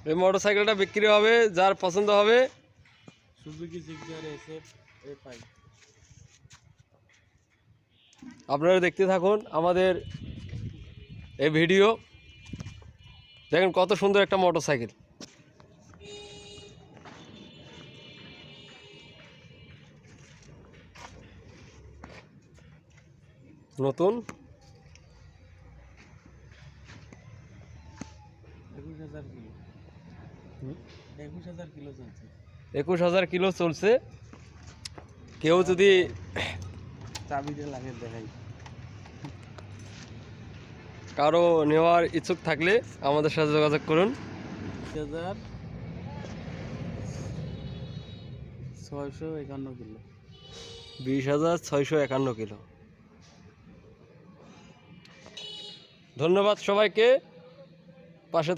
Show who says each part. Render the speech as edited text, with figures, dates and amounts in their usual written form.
Speaker 1: এই মোটরসাইকেলটা বিক্রি হবে, যার পছন্দ হবে
Speaker 2: সুজুকি জিক্সার SF FI।
Speaker 1: আপনারা দেখতে থাকুন আমাদের এই ভিডিও। দেখেন কত সুন্দর একটা মোটরসাইকেল। নতুন
Speaker 2: 21,000 কিলো। 21,000 কিলো চলছে।
Speaker 1: 21,000 কিলো চলছে। কেউ যদি
Speaker 2: চাবিটা লাগে দেখাই।
Speaker 1: কারো নেওয়ার ইচ্ছুক থাকলে আমাদের সাথে যোগাযোগ করুন।
Speaker 2: 20,651 কিলো।
Speaker 1: 20,651 কিলো। ধন্যবাদ সবাইকে পাশে